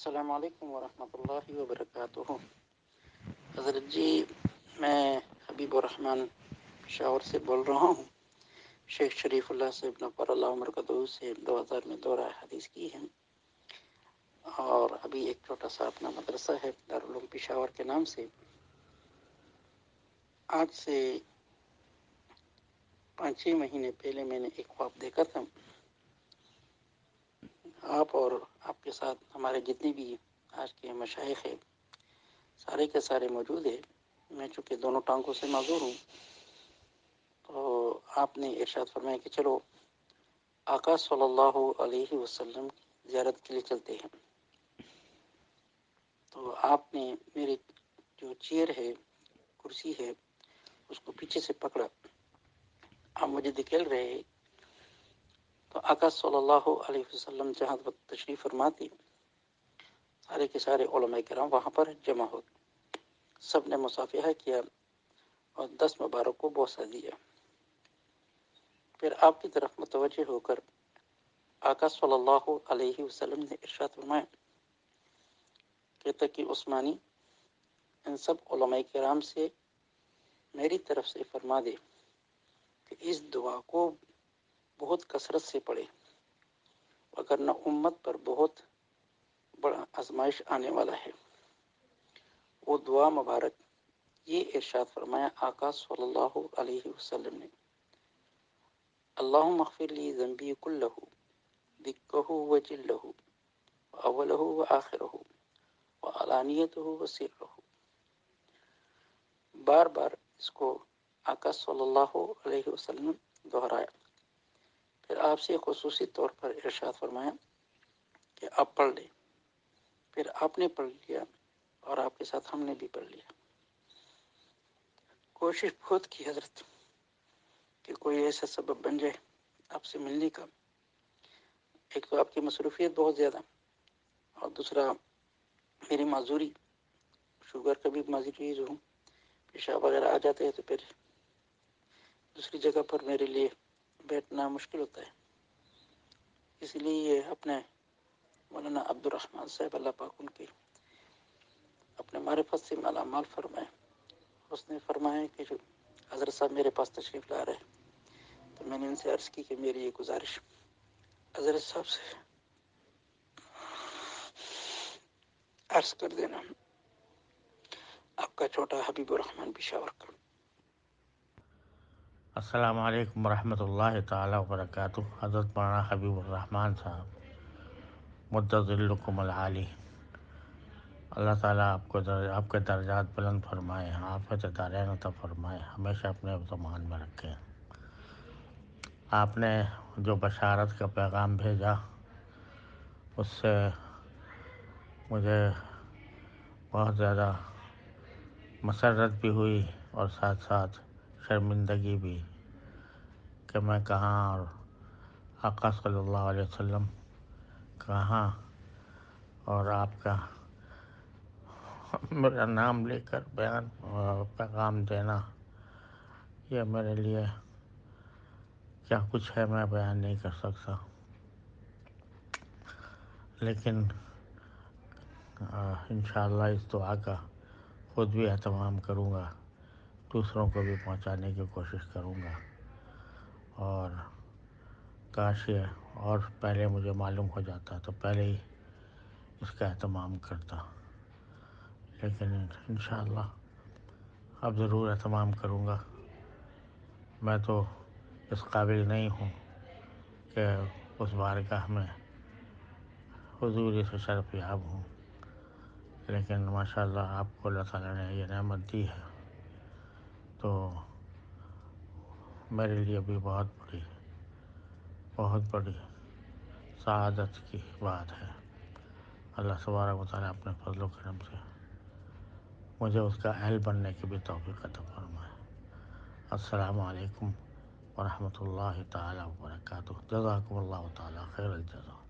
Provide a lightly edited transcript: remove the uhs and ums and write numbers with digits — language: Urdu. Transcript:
السلام علیکم ورحمۃ اللہ وبرکاتہ۔ حضرت جی، میں حبیب الرحمن پشاور سے بول رہا ہوں۔ شیخ شریف اللہ سے نفر اللہ عمر قدوس سے 2000 میں دورہ حدیث کی ہے، اور ابھی ایک چھوٹا سا اپنا مدرسہ ہے دارالعلوم پشاور کے نام سے۔ آج سے 5-6 مہینے پہلے میں نے ایک خواب دیکھا تھا۔ آپ اور آپ کے ساتھ ہمارے جتنے بھی آج کے مشائخ ہیں سارے کے سارے موجود ہیں۔ میں چونکہ دونوں ٹانگوں سے معذور ہوں، تو آپ نے ارشاد فرمایا کہ چلو آقا صلی اللہ علیہ وسلم کی زیارت کے لیے چلتے ہیں۔ تو آپ نے میری جو چیئر ہے، کرسی ہے، اس کو پیچھے سے پکڑا۔ آپ مجھے دکھیل رہے ہیں، تو آقا صلی اللہ علیہ وسلم جہاں وقت تشریف فرماتے، سارے کے سارے علماء کرام وہاں پر جمع ہو گئے۔ سب نے مصافحہ کیا اور 10 مبارک کو بوسہ دیا۔ پھر آپ کی طرف متوجہ ہو کر آقا صلی اللہ علیہ وسلم نے ارشاد فرمایا کہ تقی عثمانی ان سب علماء کرام سے میری طرف سے فرما دے کہ اس دعا کو بہت کثرت سے پڑھے، وگرنہ امت پر بہت بڑا آزمائش آنے والا ہے۔ وہ دعا مبارک یہ ارشاد فرمایا آقا صلی اللہ علیہ وسلم نے: اللہم اغفر لی ذنبی کلہ دکہ و جلہ اولہ و آخرہ وعلانیتہ و سرہ۔ بار بار اس کو آقا صلی اللہ علیہ وسلم دہرایا۔ پھر آپ سے خصوصی طور پر ارشاد فرمایا کہ آپ پڑھ لیں۔ پھر آپ نے پڑھ لیا اور آپ کے ساتھ ہم نے بھی پڑھ لیا۔ کوشش بہت کی حضرت کہ کوئی ایسا سبب بن جائے آپ سے ملنے کا۔ ایک تو آپ کی مصروفیت بہت زیادہ، اور دوسرا میری معذوری، شوگر کا بھی مریض ہوں، پیشاب وغیرہ آ جاتے ہیں تو پھر دوسری جگہ پر میرے لیے بیٹھنا مشکل ہوتا ہے۔ اس لیے اپنے مولانا عبد الرحمن صاحب اللہ پاک ان کی اپنے معرفت سے مالا مال فرمائے۔ اس نے فرمایا کہ جو حضرت صاحب میرے پاس تشریف لا رہے، تو میں نے ان سے عرض کی کہ میری یہ گزارش حضرت صاحب سے عرض کر دینا، آپ کا چھوٹا حبیب الرحمن پشاور کا۔ السلام علیکم ورحمۃ اللہ تعالیٰ وبرکاتہ۔ حضرت مولانا حبیب الرحمن صاحب مدد ذلکم العالی، اللہ تعالیٰ آپ کے درجات بلند فرمائے، آفت دارین عطا فرمائے، ہمیشہ اپنے ضمان میں رکھیں۔ آپ نے جو بشارت کا پیغام بھیجا اس سے مجھے بہت زیادہ مسرت بھی ہوئی اور ساتھ ساتھ شرمندگی بھی کہ میں کہاں اور آقا صلی اللہ علیہ وسلم کہاں، اور آپ کا میرا نام لے کر بیان اور پیغام دینا، یہ میرے لیے کیا کچھ ہے میں بیان نہیں کر سکتا۔ لیکن انشاءاللہ اس دعا کا خود بھی اہتمام کروں گا، دوسروں کو بھی پہنچانے کی کوشش کروں گا، اور کاش یہ اور پہلے مجھے معلوم ہو جاتا تو پہلے ہی اس کا اہتمام کرتا، لیکن انشاءاللہ اب ضرور اہتمام کروں گا۔ میں تو اس قابل نہیں ہوں کہ اس بارگاہ میں حضوری سے شرف یاب ہوں، لیکن ماشاءاللہ آپ کو اللہ تعالیٰ نے یہ نعمت دی ہے، تو میرے لیے بھی بہت بڑی سعادت کی بات ہے۔ اللہ تبارک و تعالیٰ اپنے فضل و کرم سے مجھے اس کا اہل بننے کی بھی توفیق عطا فرمائے۔ السلام علیکم ورحمۃ اللہ تعالیٰ وبرکاتہ۔ جزاکم اللہ تعالیٰ خیر الجزا۔